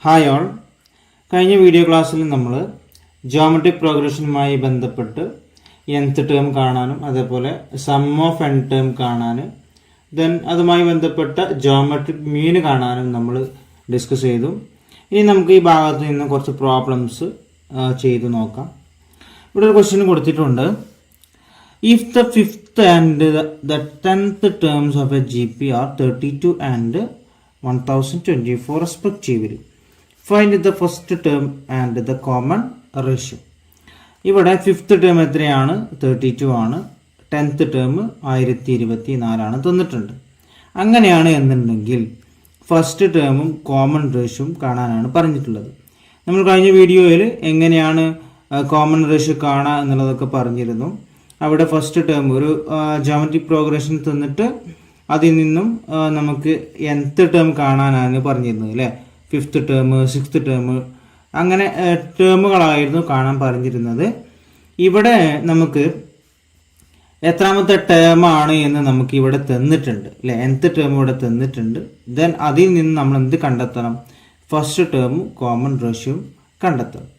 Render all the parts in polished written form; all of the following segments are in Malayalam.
Hi all. കഴിഞ്ഞ വീഡിയോ ക്ലാസ്സിൽ നമ്മൾ ജോമെട്രിക് പ്രോഗ്രഷനുമായി ബന്ധപ്പെട്ട് nth ടേം കാണാനും അതേപോലെ സം ഓഫ് n ടേം കാണാനും ദെൻ അതുമായി ബന്ധപ്പെട്ട ജോമെട്രിക് മീൻ കാണാനും നമ്മൾ ഡിസ്കസ് ചെയ്തു. ഇനി നമുക്ക് ഈ ഭാഗത്ത് നിന്ന് കുറച്ച് പ്രോബ്ലംസ് ചെയ്ത് നോക്കാം. ഇവിടെ ഒരു ക്വസ്റ്റ്യൻ കൊടുത്തിട്ടുണ്ട്. If the fifth and the 10th terms of a GP are 32 and 1024 respectively. Find the first term and the common ratio. ഇവിടെ ഫിഫ്ത്ത് ടേം എത്രയാണ്? 32 ആണ്. 10th ടേം 1024 ആണ് തന്നിട്ടുണ്ട്. അങ്ങനെയാണ് എന്നുണ്ടെങ്കിൽ ഫസ്റ്റ് ടേമും കോമൺ റേഷ്യോയും കാണാനാണ് പറഞ്ഞിട്ടുള്ളത്. നമ്മൾ കഴിഞ്ഞ വീഡിയോയിൽ എങ്ങനെയാണ് കോമൺ റേഷ്യോ കാണുക എന്നുള്ളതൊക്കെ പറഞ്ഞിരുന്നു. അവിടെ ഫസ്റ്റ് ടേം ഒരു ജോമെട്രിക് പ്രോഗ്രഷൻ തന്നിട്ട് അതിൽ നിന്നും നമുക്ക് nth ടേം കാണാനാണ് പറഞ്ഞിരുന്നത് അല്ലേ. ഫിഫ്ത്ത് ടേം, സിക്സ്ത് ടേം, അങ്ങനെ ടേമുകളായിരുന്നു കാണാൻ പറഞ്ഞിരുന്നത്. ഇവിടെ നമുക്ക് എത്രാമത്തെ ടേമാണ് എന്ന് നമുക്ക് ഇവിടെ തന്നിട്ടുണ്ട് അല്ലേ. nth ടേം ഇവിടെ തന്നിട്ടുണ്ട്. ദെൻ അതിൽ നിന്ന് നമ്മൾ എന്ത് കണ്ടെത്തണം? ഫസ്റ്റ് ടേമും കോമൺ റേഷ്യോയും കണ്ടെത്തണം.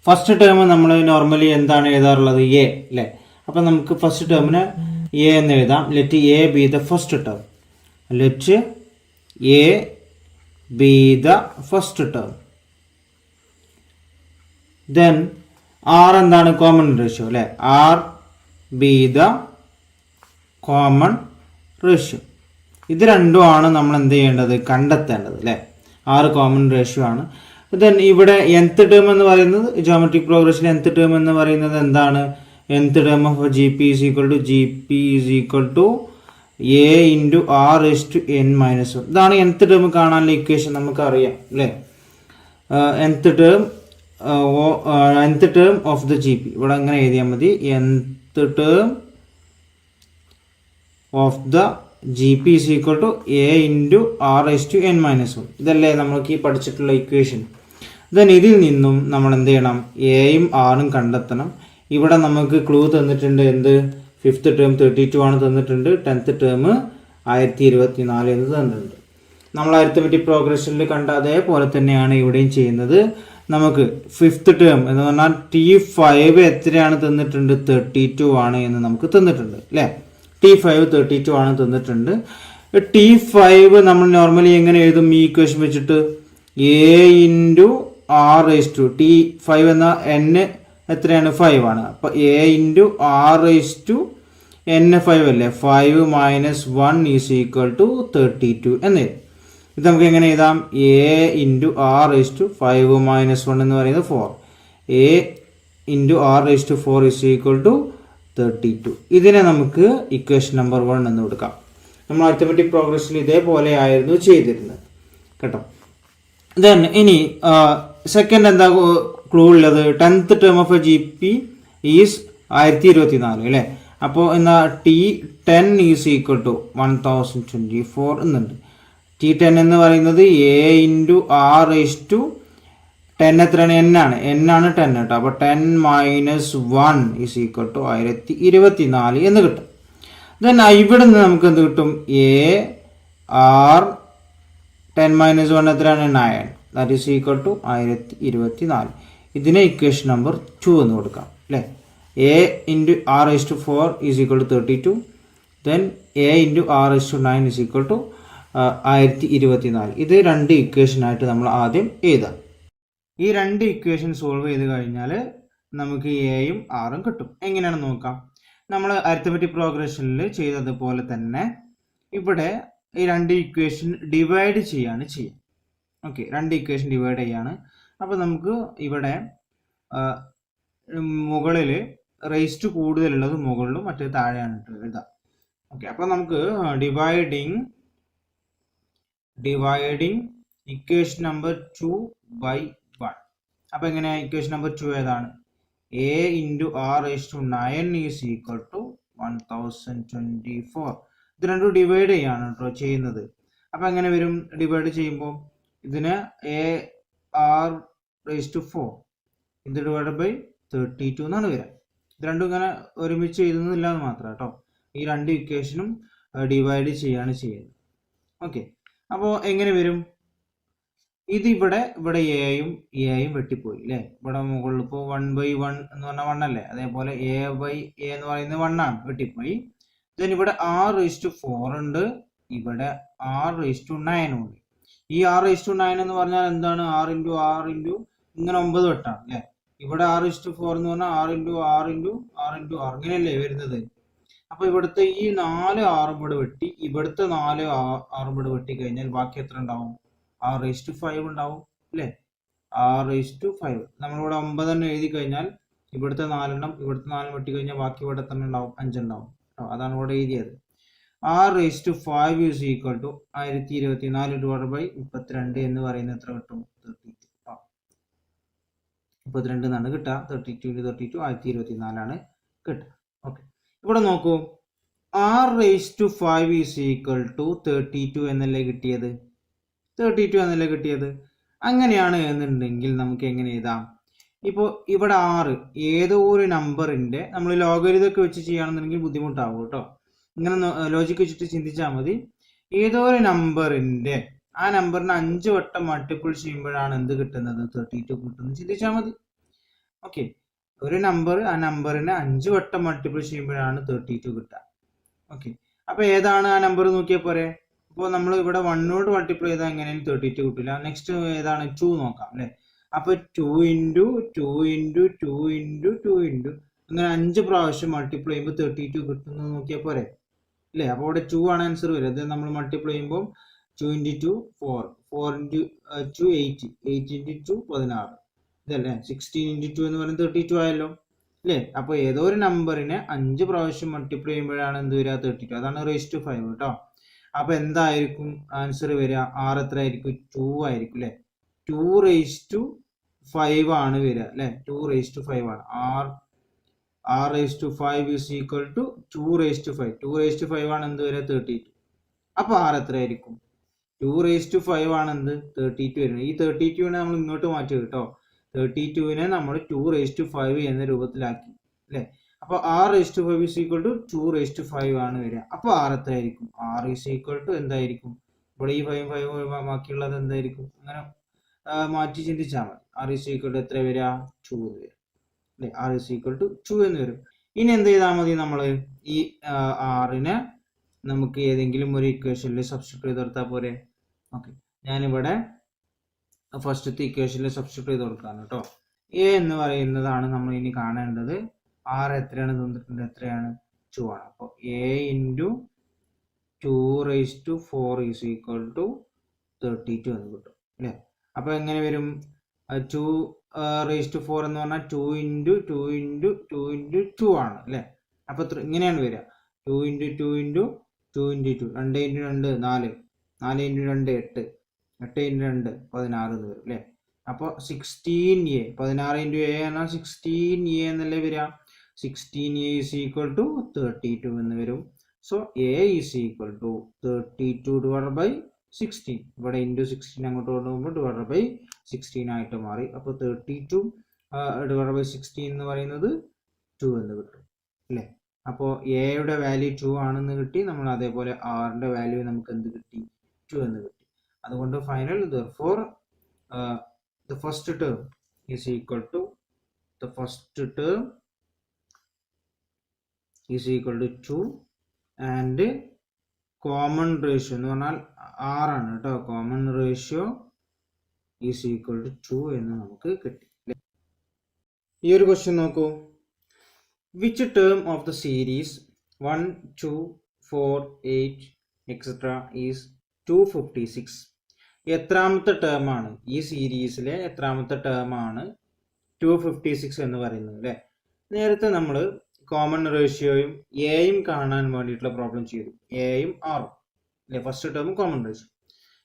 ഫസ്റ്റ് ടേം നമ്മൾ നോർമലി എന്താണ് എഴുതാറുള്ളത്? എ അല്ലേ. അപ്പം നമുക്ക് ഫസ്റ്റ് ടേമിന് എ എന്ന് എഴുതാം. Let A be the first term. Let A be the first term. Then R എന്താണ്? കോമൺ റേഷ്യോ അല്ലേ. R be the common ratio. ഇത് രണ്ടുമാണ് നമ്മൾ എന്ത് ചെയ്യേണ്ടത്? കണ്ടെത്തേണ്ടത് അല്ലേ. ആറ് കോമൺ റേഷ്യോ ആണ്. ദെൻ ഇവിടെ nth ടേം എന്ന് പറയുന്നത് ജോമെട്രിക് പ്രോഗ്രഷൻ nth ടേം എന്ന് പറയുന്നത് എന്താണ്? nth term of GP is equal to a into r raise to n minus 1. ഇതാണ് nth ടേം കാണാനുള്ള ഇക്വേഷൻ. നമുക്കറിയാം അല്ലേ. nth term of the GP ഇവിടെ അങ്ങനെ എഴുതിയാൽ മതി. nth term of the GP is equal to a into r raise to n minus 1. ഇതല്ലേ നമ്മൾക്ക് ഈ പഠിച്ചിട്ടുള്ള ഇക്വേഷൻ. ദെൻ ഇതിൽ നിന്നും നമ്മൾ എന്ത് ചെയ്യണം? എയും ആറും കണ്ടെത്തണം. ഇവിടെ നമുക്ക് ക്ലൂ തന്നിട്ടുണ്ട്. എന്ത്? ഫിഫ്ത്ത് ടേം 32 ആണ് തന്നിട്ടുണ്ട്. 10th ടേം 1024 എന്ന് തന്നിട്ടുണ്ട്. നമ്മൾ അരിത്തമെറ്റിക് പ്രോഗ്രഷനിൽ കണ്ട അതേപോലെ തന്നെയാണ് ഇവിടെയും ചെയ്യുന്നത്. നമുക്ക് ഫിഫ്ത്ത് ടേം എന്ന് പറഞ്ഞാൽ T5 എത്രയാണ് തന്നിട്ടുണ്ട്? 32 ആണ് എന്ന് നമുക്ക് തന്നിട്ടുണ്ട് അല്ലേ. T5 32 ആണ് തന്നിട്ടുണ്ട്. T5 നമ്മൾ നോർമലി എങ്ങനെ എഴുതും? ഈ ഇക്വേഷൻ വെച്ചിട്ട് a into r raise to T5 എന്ന n എത്രയാണ്? 5 ആണ്. അപ്പോൾ a into r raise to n5 അല്ലേ. 5 മൈനസ് 1 ഈസ് ഈക്വൽ ടു 32 എന്ന്. ഇത് നമുക്ക് എങ്ങനെ എഴുതാം? a into r raise to 5 minus 1 എന്ന് പറയുന്നത് 4. a into r raise to 4 is equal to 32. ഇതിനെ നമുക്ക് ഇക്വേഷൻ നമ്പർ 1 എന്ന് കൊടുക്കാം. നമ്മൾ അരിത്തമെറ്റിക് പ്രോഗ്രഷനിൽ ഇതേപോലെ ആയിരുന്നു ചെയ്തിരുന്നത് കേട്ടോ. ദെൻ ഇനി സെക്കൻഡ് എന്താ ക്ലൂ ഉള്ളത്? 10th term of a GP is 1024 അല്ലേ. അപ്പോൾ എന്നാ T10 ഈസ് ഈക്വൽ ടു 1024 എന്നുണ്ട്. T10 എന്ന് പറയുന്നത് a into r raise to 10 എത്രയാണ്? n ആണ്. n ആണ് 10 കേട്ടോ. അപ്പോൾ 10 മൈനസ് 1 ഈസ് ഈക്വൽ ടു 1024 എന്ന് കിട്ടും. ദെൻ ഇവിടെ നിന്ന് നമുക്ക് എന്ത് കിട്ടും? a r 10 മൈനസ് 1 എത്രയാണ്? 9. That is equal to 1024. ഇതിനെ ഇക്വേഷൻ നമ്പർ 2 എന്ന് കൊടുക്കാം അല്ലേ. a into r raise to 4 is equal to 32. Then a into r raise to 9 is equal to 1024. ഇത് രണ്ട് ഇക്വേഷനായിട്ട് നമ്മൾ ആദ്യം എഴുതാം. ഈ രണ്ട് ഇക്വേഷൻ സോൾവ് ചെയ്ത് കഴിഞ്ഞാൽ നമുക്ക് എയും ആറും കിട്ടും. എങ്ങനെയാണെന്ന് നോക്കാം. നമ്മൾ അരിത്തമെറ്റിക് പ്രോഗ്രഷനിൽ ചെയ്തതുപോലെ തന്നെ ഇവിടെ ഈ രണ്ട് ഇക്വേഷൻ ഡിവൈഡ് ചെയ്യാണ് ചെയ്യുക. ഓക്കെ, രണ്ട് ഇക്വേഷൻ ഡിവൈഡ് ചെയ്യാണ്. അപ്പോൾ നമുക്ക് ഇവിടെ മുകളിൽ റേസ്റ്റ് കൂടുതലുള്ളത് മുകളിലും മറ്റേ താഴെയാണ് എഴുതാം. ഓക്കെ, അപ്പോൾ നമുക്ക് ഡിവൈഡിങ് ഇക്വേഷൻ നമ്പർ 2 by 1. അപ്പോൾ എങ്ങനെയാ? ഇക്വേഷൻ നമ്പർ 2 ഏതാണ്? a into r raise to 9 is equal to 1024. ഇത് രണ്ടും ഡിവൈഡ് ചെയ്യാണ് കേട്ടോ ചെയ്യുന്നത്. അപ്പം എങ്ങനെ വരും? ഡിവൈഡ് ചെയ്യുമ്പോൾ ഇതിന് a r റേസ് ടു 4 ഇത് ഡിവൈഡ് ബൈ 32 എന്നാണ് വരിക. ഇത് രണ്ടും ഇങ്ങനെ ഒരുമിച്ച് എഴുതുന്നില്ല എന്ന് മാത്രം കേട്ടോ. ഈ രണ്ട് ഇക്വേഷനും ഡിവൈഡ് ചെയ്യാണ് ചെയ്യുന്നത്. ഓക്കെ, അപ്പോൾ എങ്ങനെ വരും? ഇത് ഇവിടെ എയും വെട്ടിപ്പോയി അല്ലേ. ഇവിടെ മുകളിൽ ഇപ്പോൾ 1/1 എന്ന് പറഞ്ഞാൽ 1 അല്ലേ. അതേപോലെ a/a എന്ന് പറയുന്നത് 1 ആണ്, വെട്ടിപ്പോയി. ദെൻ ഇവിടെ r⁴ ഉണ്ട്, ഇവിടെ r⁹9 ഉണ്ട്. ഈ r⁹9 എന്ന് പറഞ്ഞാൽ എന്താണ്? r × r × ഇങ്ങനെ 9 വെട്ടാണ് അല്ലേ. ഇവിടെ r⁴ എന്ന് പറഞ്ഞാൽ r × r × r × r ഇങ്ങനെയല്ലേ വരുന്നത്. അപ്പൊ ഇവിടുത്തെ ഈ 4 r ഇവിടെ വെട്ടി, ഇവിടുത്തെ 4 r ഇവിടെ വെട്ടി കഴിഞ്ഞാൽ ബാക്കി എത്ര ഉണ്ടാവും? r⁵ ഉണ്ടാവും അല്ലേ. r⁵. നമ്മളിവിടെ 9 തന്നെ എഴുതി കഴിഞ്ഞാൽ ഇവിടുത്തെ 4 എണ്ണം, ഇവിടുത്തെ 4 വെട്ടി കഴിഞ്ഞാൽ ബാക്കി ഇവിടെ തന്നെ ഉണ്ടാവും, 5 ഉണ്ടാവും. അതാണ് ഇവിടെ എഴുതിയത്. r⁵ is equal to 1024/32 എന്ന് പറയുന്നത് എത്ര കിട്ടും? 32. 32 എന്നാണ് കിട്ടുക. 32 × 32 1024 കിട്ടുക. ഓക്കെ, ഇവിടെ നോക്കൂ, r⁵ is equal to 32 എന്നല്ലേ കിട്ടിയത്. 32 എന്നല്ലേ കിട്ടിയത്. അങ്ങനെയാണ് എന്നുണ്ടെങ്കിൽ നമുക്ക് എങ്ങനെ എഴുതാം? ഇപ്പോൾ ഇവിടെ 6 ഏതോ ഒരു നമ്പറിന്റെ, നമ്മൾ ലോഗരിതമൊക്കെ വെച്ച് ചെയ്യുകയാണെന്നുണ്ടെങ്കിൽ ബുദ്ധിമുട്ടാവും കേട്ടോ. ഇങ്ങനെ ലോജിക്ക് വെച്ചിട്ട് ചിന്തിച്ചാൽ മതി. ഏതോ ഒരു നമ്പറിന്റെ, ആ നമ്പറിനെ 5 വട്ടം മൾട്ടിപ്പിൾ ചെയ്യുമ്പോഴാണ് എന്ത് കിട്ടുന്നത്? 32 കിട്ടുന്നത് ചിന്തിച്ചാൽ മതി. ഓക്കെ, ഒരു നമ്പർ, ആ നമ്പറിനെ 5 വട്ടം മൾട്ടിപ്പിൾ ചെയ്യുമ്പോഴാണ് 32 കിട്ടുക. ഓക്കെ, അപ്പൊ ഏതാണ് ആ നമ്പർ നോക്കിയാൽ പോരെ. ഇപ്പോൾ നമ്മൾ ഇവിടെ 1 നോട് മൾട്ടിപ്ലൈ ചെയ്താൽ എങ്ങനെയും 32 കിട്ടില്ല. നെക്സ്റ്റ് ഏതാണ്? 2 നോക്കാം അല്ലെ. അപ്പൊ 2 × 2 × 2 × 2 അങ്ങനെ 5 പ്രാവശ്യം മൾട്ടിപ്ലൈ ചെയ്യുമ്പോൾ 32 കിട്ടുന്നത് നോക്കിയാൽ പോരെ അല്ലേ. അപ്പോൾ ഇവിടെ 2 ആണ് ആൻസർ വരും. അത് നമ്മൾ മൾട്ടിപ്ലൈ ചെയ്യുമ്പോൾ 2 × 2 4, 4 × 2 8, 8 × 2 16 ഇതല്ലേ. 16 × 2 എന്ന് പറയുന്നത് 32 ആയല്ലോ അല്ലേ. അപ്പോൾ ഏതോ ഒരു നമ്പറിനെ 5 പ്രാവശ്യം മൾട്ടിപ്ലൈ ചെയ്യുമ്പോഴാണ് എന്ത് വരിക? 32. അതാണ് r⁵ കേട്ടോ. അപ്പൊ എന്തായിരിക്കും ആൻസർ വരിക? r എത്ര ആയിരിക്കും? 2 ആയിരിക്കും അല്ലെ. 2⁵ ആണ് വരിക അല്ലെ. 2⁵ ആണ്. r⁵ is equal to 2⁵. 2⁵ ആണ് എന്ത് വരിക? 32. അപ്പൊ r എത്ര ആയിരിക്കും? 2⁵ ആണ് എന്ത്? 32 വരുന്നത്. ഈ 32നെ നമ്മൾ ഇങ്ങോട്ട് മാറ്റി കേട്ടോ. 32നെ നമ്മൾ 2⁵ എന്ന രൂപത്തിലാക്കി അല്ലെ. അപ്പൊ r⁵ is equal to 2⁵ ആണ് വരിക. അപ്പൊ r എത്ര ആയിരിക്കും? r is equal to എന്തായിരിക്കും? ഇവിടെ ഈ 5 ബാക്കിയുള്ളത് എന്തായിരിക്കും? അങ്ങനെ മാറ്റി ചിന്തിച്ചാൽ മതി. r is equal to എത്ര വരിക? 2 വരും അല്ലെ. r is equal to 2 എന്ന് വരും. ഇനി എന്ത് ചെയ്താൽ മതി? നമ്മൾ ഈ r-നെ നമുക്ക് ഏതെങ്കിലും ഒരു ഇക്വേഷനിൽ സബ്സ്റ്റിറ്റ്യൂട്ട് ചെയ്ത് കൊടുത്താൽ പോരെ. ഓക്കെ, ഞാനിവിടെ ഫസ്റ്റത്തെ ഇക്വേഷനിൽ സബ്സ്റ്റിറ്റ്യൂട്ട് ചെയ്ത് കൊടുക്കാണ് കേട്ടോ. a എന്ന് പറയുന്നതാണ് നമ്മൾ ഇനി കാണേണ്ടത്. r എത്രയാണ് തന്നിട്ടുണ്ട്? എത്രയാണ്? 2 ആണ്. അപ്പോൾ a × 2⁴ is equal to 32 എന്ന് കിട്ടും അല്ലേ. അപ്പൊ എങ്ങനെ വരും? 2⁴ എന്ന് പറഞ്ഞാൽ 2 × 2 × 2 × 2 ആണ് അല്ലേ. അപ്പൊ ഇങ്ങനെയാണ് വരിക. 2 × 2 × 2 × 2 2 × 2 4, 4 × 2 8, 8 × 2 16 എന്ന് വരും അല്ലേ. അപ്പോൾ 16a, 16 × a എന്നാൽ 16a എന്നല്ലേ വരിക. 16a is equal to 32 എന്ന് വരും. So a is equal to 32/16. ഇവിടെ ഇൻറ്റു 16 അങ്ങോട്ട് കൊണ്ടുപോകുമ്പോൾ /16 ആയിട്ട് മാറി. അപ്പോൾ 32/16 എന്ന് പറയുന്നത് 2 എന്ന് കിട്ടും അല്ലേ. അപ്പോൾ എയുടെ വാല്യൂ 2 ആണെന്ന് കിട്ടി. നമ്മൾ അതേപോലെ ആറിന്റെ വാല്യൂ നമുക്ക് എന്ത് കിട്ടി? 2 എന്ന് കിട്ടി. അതുകൊണ്ട് final therefore the first term is equal to 2 and common ratio എന്ന് പറഞ്ഞാൽ 6 ആണ് കേട്ടോ. common ratio is equal to 2 എന്ന് നമുക്ക് കിട്ടി. ഈ ഒരു ക്വസ്റ്റ്യൻ നോക്കൂ. which term of the series 1 2 4 8 etc is 256? എത്രാമത്തെ ടേം ആണ് ഈ സീരീസിലെ? എത്രാമത്തെ ടേം ആണ് 256 എന്ന് പറയുന്നത് അല്ലേ. നേരത്തെ നമ്മൾ കോമൺ റേഷ്യോയും എയും കാണാൻ വേണ്ടിയിട്ടുള്ള പ്രോബ്ലം ചെയ്തു. എയും ആറും അല്ലെ. First term common ratio.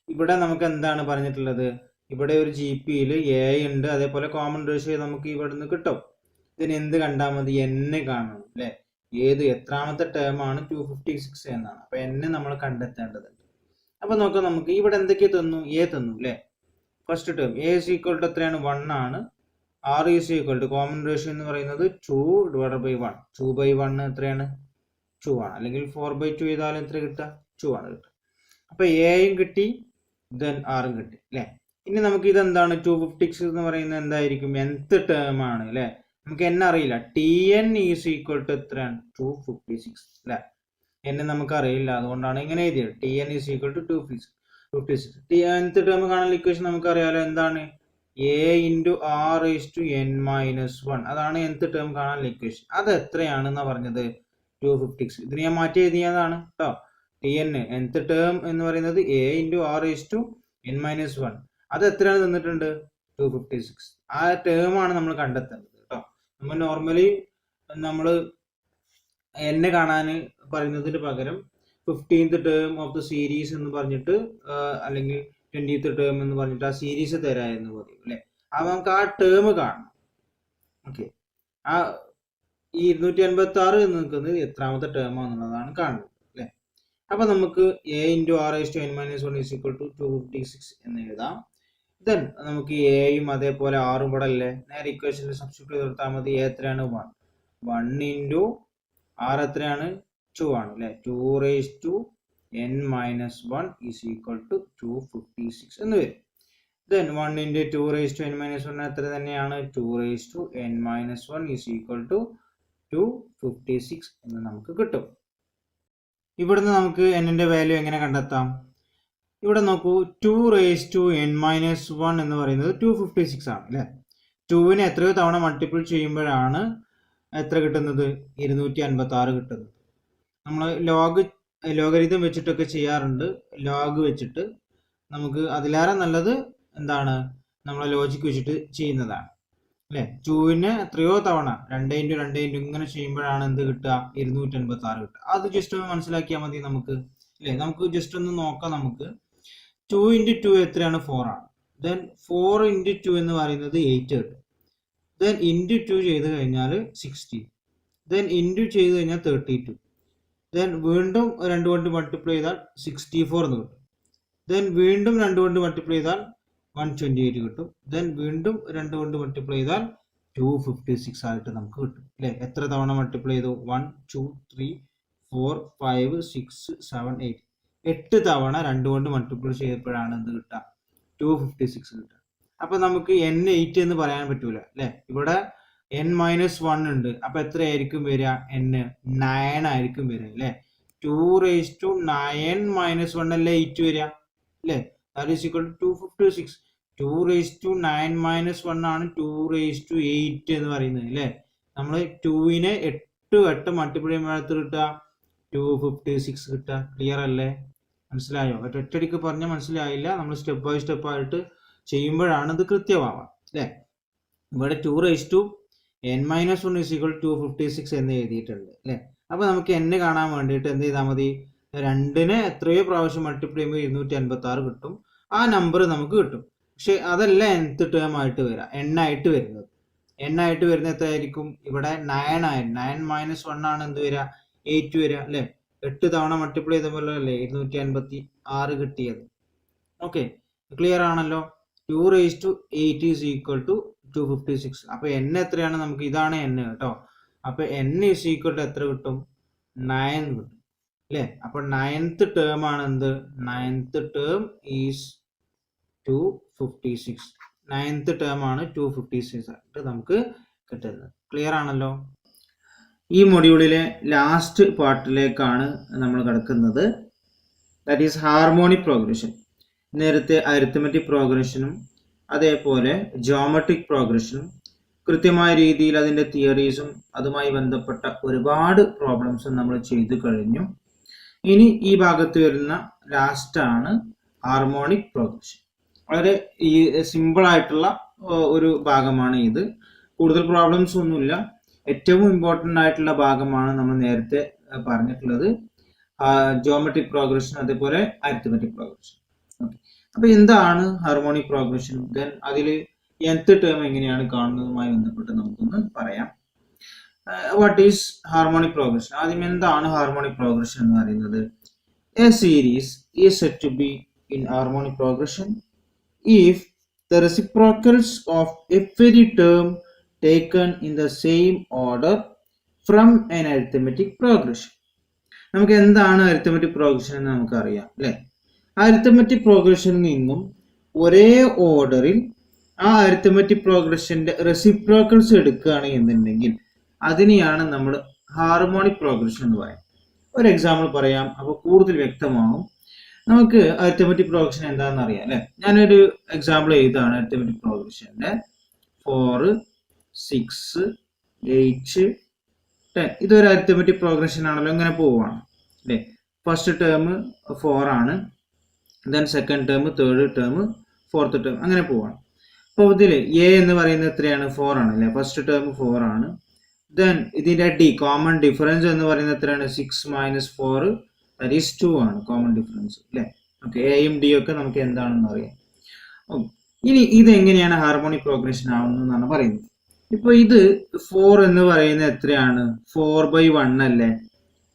ഇവിടെ നമുക്ക് എന്താണ് പറഞ്ഞിട്ടുള്ളത്? ഇവിടെ ഒരു GPയിൽ എ ഉണ്ട്, അതേപോലെ കോമൺ റേഷ്യോ നമുക്ക് ഇവിടെ നിന്ന് കിട്ടും. ഇതിന് എന്ത് കണ്ടാൽ മതി? എന്നെ കാണണം അല്ലെ. എത്രാമത്തെ ടേം ആണ് 256 എന്നാണ്. അപ്പൊ എന്നെ നമ്മൾ കണ്ടെത്തേണ്ടതുണ്ട്. അപ്പൊ നോക്കാം, നമുക്ക് ഇവിടെ എന്തൊക്കെ തന്നു? എ തന്നു അല്ലെ. First term a is equal to എത്രയാണ്? 1 ആണ്. r is equal to common ratio എന്ന് പറയുന്നത് 2/1. 2/1 എത്രയാണ്? 2 ആണ്. അല്ലെങ്കിൽ 4/2 ചെയ്താലും എത്ര കിട്ടുക? 2 ആണ് കിട്ടുക. അപ്പൊ എയും കിട്ടി, ദെൻ ആറും കിട്ടി അല്ലെ. ഇനി നമുക്ക് ഇതെന്താണ് 256 എന്ന് പറയുന്നത് എന്തായിരിക്കും? nth ടേം ആണ് അല്ലെ. നമുക്ക് n അറിയില്ല. Tn ഈസ് ഈക്വൽ ടു എത്രയാണ്? 256 അല്ലെ. n നമുക്ക് അറിയില്ല, അതുകൊണ്ടാണ് ഇങ്ങനെ എഴുതിയത്. Tn is equal to 256. nth term കാണാനുള്ള ഇക്വേഷൻ നമുക്ക് അറിയാലോ. എന്താണ്? a into r is to n minus 1. അതാണ് nth ടേം കാണാനുള്ള ഇക്വേഷൻ. അത് എത്രയാണെന്നാ പറഞ്ഞത്? 256. ഇതിന് ഞാൻ മാറ്റി എഴുതിയതാണ് കേട്ടോ. Tn nth ടേം എന്ന് പറയുന്നത് a into r is to n minus 1. അത് എത്രയാണ് തന്നിട്ടുണ്ട്? 256. ആ ടേം ആണ് നമ്മൾ കണ്ടെത്തേണ്ടത് കേട്ടോ. നമ്മൾ നോർമലി നമ്മൾ n കാണാൻ പറയുന്നതിന് പകരം 15th term of the series എന്ന് പറഞ്ഞിട്ട് അല്ലെങ്കിൽ 20th ടേം എന്ന് പറഞ്ഞിട്ട് ആ സീരീസ് തരാമെന്ന് പറയും അല്ലെ. അപ്പൊ നമുക്ക് ആ ടേം കാണണം. ഓക്കെ, ആ ഈ 256 എന്ന് നിൽക്കുന്നത് എത്രാമത്തെ ടേം ആണെന്നുള്ളതാണ് കാണുന്നത് അല്ലെ. അപ്പൊ നമുക്ക് a into r is to n minus 1 is equal to 256 എന്ന് എഴുതാം. ദെൻ നമുക്ക് എയും അതേപോലെ ആറും ഇവിടെ അല്ലേ, നേരെ ഇക്വേഷനിൽ സബ്സ്റ്റിറ്റ്യൂട്ട് ചെയ്തെടുത്താൽ മതി. എ എത്രയാണ്? 1. 1 ഇൻറ്റു ആർ എത്രയാണ്? 2 ആണ് അല്ലെ. 2 raise to n minus 1 is equal to 256 എന്ന് വരും. Then 1 into 2 raise to n minus 1 എത്ര തന്നെയാണ്? 2 raise to n minus 1 is equal to 256 എന്ന് നമുക്ക് കിട്ടും. ഇവിടുന്ന് നമുക്ക് n-ന്റെ വാല്യൂ എങ്ങനെ കണ്ടെത്താം? ഇവിടെ നോക്കൂ, 2 റേസ് ടു n മൈനസ് 1 എന്ന് പറയുന്നത് 256 ആണ് അല്ലെ. 2-നെ എത്രയോ തവണ മൾട്ടിപ്പിൾ ചെയ്യുമ്പോഴാണ് എത്ര കിട്ടുന്നത്? 256 കിട്ടുന്നത്. നമ്മൾ ലോഗരിതം വെച്ചിട്ടൊക്കെ ചെയ്യാറുണ്ട്. ലോഗ് വെച്ചിട്ട് നമുക്ക് അതിലേറെ നല്ലത് എന്താണ്? നമ്മളെ ലോജിക് വെച്ചിട്ട് ചെയ്യുന്നതാണ് അല്ലെ. 2-നെ എത്രയോ തവണ 2 ഇൻറ്റു 2 ഇൻറ്റു ഇങ്ങനെ ചെയ്യുമ്പോഴാണ് എന്ത് കിട്ടുക? 256 കിട്ടുക. അത് ജസ്റ്റ് ഒന്ന് മനസ്സിലാക്കിയാൽ മതി നമുക്ക് അല്ലെ. നമുക്ക് ജസ്റ്റ് ഒന്ന് നോക്കാം. നമുക്ക് 2 ഇൻറ്റു 2 എത്രയാണ്? 4 ആണ്. ദെൻ 4 ഇൻറ്റു 2 എന്ന് പറയുന്നത് 8 കിട്ടും. ദെൻ ഇൻറ്റു 2 ചെയ്ത് കഴിഞ്ഞാൽ 60. ദെൻ ഇൻറ്റു ചെയ്ത് കഴിഞ്ഞാൽ 32. ദെൻ വീണ്ടും 2 കൊണ്ട് മൾട്ടിപ്ലൈ ചെയ്താൽ 64 എന്ന് കിട്ടും. ദെൻ വീണ്ടും 2 കൊണ്ട് മൾട്ടിപ്ലൈ ചെയ്താൽ 128 കിട്ടും. ദെൻ വീണ്ടും 2 കൊണ്ട് മൾട്ടിപ്ലൈ ചെയ്താൽ 256 ആയിട്ട് നമുക്ക് കിട്ടും അല്ലെ. എത്ര തവണ മൾട്ടിപ്ലൈ ചെയ്തു? 1 2 3 4 5 6 7 8. 8 തവണ 2 കൊണ്ട് മൾട്ടിപ്ലൈ ചെയ്തപ്പോഴാണ് എന്ത് കിട്ടുക? 256 കിട്ടുക. അപ്പൊ നമുക്ക് n8 എന്ന് പറയാൻ പറ്റൂല അല്ലെ. ഇവിടെ n മൈനസ് 1 ഉണ്ട്. അപ്പൊ എത്രയായിരിക്കും വരിക? n 9 ആയിരിക്കും വരിക അല്ലെ. 2 റേസ് ടു 9 മൈനസ് 1 അല്ലേ 8 വരിക അല്ലെ. That is equal to 256. 2 raise to 9 minus 1 ആണ് 2 റേസ് ടു 8 എന്ന് പറയുന്നത് അല്ലെ. നമ്മൾ 2-നെ 8 വട്ടം മൾട്ടിപ്ലൈ ചെയ്യുമ്പോൾ കിട്ടുക 256 കിട്ടുക. ക്ലിയർ അല്ലേ? മനസ്സിലായോ? ഒറ്റയടിക്ക് പറഞ്ഞാൽ മനസ്സിലായില്ല. നമ്മൾ സ്റ്റെപ്പ് ബൈ സ്റ്റെപ്പ് ആയിട്ട് ചെയ്യുമ്പോഴാണ് ഇത് കൃത്യമാവുക അല്ലെ. ഇവിടെ 2 raise to n minus 1 is equal 256 എന്ന് എഴുതിയിട്ടുണ്ട് അല്ലെ. അപ്പൊ നമുക്ക് n കാണാൻ വേണ്ടിയിട്ട് എന്ത് ചെയ്താൽ മതി? 2-നെ എത്രയോ പ്രാവശ്യം മൾട്ടിപ്ലൈ ചെയ്യുമ്പോൾ 256 കിട്ടും. ആ നമ്പർ നമുക്ക് കിട്ടും. പക്ഷെ അതല്ല nth ടേം ആയിട്ട് വരാം, n ആയിട്ട് വരുന്നത്. n ആയിട്ട് വരുന്നത് എത്രയായിരിക്കും? ഇവിടെ 9 ആയിരുന്നു. 9 മൈനസ് 1 ആണ് എന്ത് വരിക? 8 വരിക അല്ലെ. 8 തവണ മൾട്ടിപ്ലൈ ചെയ്ത പോലെ അല്ലേ 256 കിട്ടിയത്. ഓക്കെ, ക്ലിയർ ആണല്ലോ. 2 raise to 8 is equal to 256. അപ്പൊ n എത്രയാണ്? നമുക്ക് ഇതാണ് n കേട്ടോ. അപ്പൊ n ഈസ് ഈക്വൽ ടു എത്ര കിട്ടും? 9 കിട്ടും അല്ലെ. അപ്പൊ 9th ടേം ആണ് എന്ത്? 9th term is 256. 9th term ആണ് 256 ആയിട്ട് നമുക്ക് കിട്ടുന്നത്. ക്ലിയർ ആണല്ലോ. ഈ മൊഡ്യൂളിലെ ലാസ്റ്റ് പാർട്ടിലേക്കാണ് നമ്മൾ കിടക്കുന്നത്. That is harmonic progression. നേരത്തെ അരിത്തമെറ്റിക് പ്രോഗ്രഷനും അതേപോലെ ജോമെട്രിക് പ്രോഗ്രഷനും കൃത്യമായ രീതിയിൽ അതിൻ്റെ തിയറീസും അതുമായി ബന്ധപ്പെട്ട ഒരുപാട് പ്രോബ്ലംസും നമ്മൾ ചെയ്തു കഴിഞ്ഞു. ഇനി ഈ ഭാഗത്ത് വരുന്ന ലാസ്റ്റ് ആണ് ഹാർമോണിക് പ്രോഗ്രഷൻ. വളരെ സിമ്പിൾ ആയിട്ടുള്ള ഒരു ഭാഗമാണ് ഇത്. കൂടുതൽ പ്രോബ്ലംസ് ഒന്നുമില്ല. ഏറ്റവും ഇമ്പോർട്ടൻ്റ് ആയിട്ടുള്ള ഭാഗമാണ് നമ്മൾ നേരത്തെ പറഞ്ഞിട്ടുള്ളത്, ജോമെട്രിക് പ്രോഗ്രഷൻ അതേപോലെ അരിത്തമെറ്റിക് പ്രോഗ്രഷൻ. ഓക്കെ, അപ്പൊ എന്താണ് ഹാർമോണിക് പ്രോഗ്രഷൻ? ദെൻ അതിൽ nth ടേം എങ്ങനെയാണ് കാണുന്നതുമായി ബന്ധപ്പെട്ട് നമുക്കൊന്ന് പറയാം. What is harmonic progression? ആദ്യം എന്താണ് ഹാർമോണിക് പ്രോഗ്രഷൻ എന്ന് പറയുന്നത്? A series is said to be in harmonic progression if the reciprocals of every term taken in the same order from an arithmetic progression. നമുക്ക് എന്താണ് അരിത്തമെറ്റിക് പ്രോഗ്രഷൻ എന്ന് നമുക്കറിയാം അല്ലെ. അരിത്തമെറ്റിക് പ്രോഗ്രഷനിൽ നിന്നും ഒരേ ഓർഡറിൽ ആ അരിത്തമെറ്റിക് പ്രോഗ്രഷന്റെ റെസിപ്രോക്കൽസ് എടുക്കുകയാണ് എന്നുണ്ടെങ്കിൽ അതിനെയാണ് നമ്മൾ ഹാർമോണിക് പ്രോഗ്രഷൻ എന്ന് പറയാം. ഒരു എക്സാമ്പിൾ പറയാം, അപ്പോൾ കൂടുതൽ വ്യക്തമാവും. നമുക്ക് അരിത്തമെറ്റിക് പ്രോഗ്രഷൻ എന്താണെന്ന് അറിയാം അല്ലെ. ഞാനൊരു എക്സാമ്പിൾ എഴുതാണ് അരിത്തമെറ്റിക് പ്രോഗ്രഷന്റെ. 4, 6, 8, 10 ഇതൊരു അരിത്തമെറ്റിക് പ്രോഗ്രഷൻ ആണല്ലോ. ഇങ്ങനെ പോവുകയാണ് അല്ലേ. ഫസ്റ്റ് ടേം 4 ആണ്, then second term, third term, fourth term, അങ്ങനെ പോവാണ്. അപ്പോൾ ഇതിൽ എ എന്ന് പറയുന്നത് എത്രയാണ്? 4 ആണ് അല്ലേ. ഫസ്റ്റ് ടേം 4 ആണ്. ദെൻ ഇതിന്റെ ഡി കോമൺ ഡിഫറൻസ് എന്ന് പറയുന്നത് എത്രയാണ്? 6 - 4 ദാറ്റ് ഈസ് 2 ആണ് കോമൺ ഡിഫറൻസ് അല്ലേ. ഓക്കെ, എയും ഡി ഒക്കെ നമുക്ക് എന്താണെന്ന് അറിയാം. ഇനി ഇത് എങ്ങനെയാണ് ഹാർമോണിക് പ്രോഗ്രഷൻ ആവുന്നതെന്നാണ് പറയുന്നത്. ഇപ്പൊ ഇത് 4 എന്ന് പറയുന്നത് എത്രയാണ്? 4/1 അല്ലേ.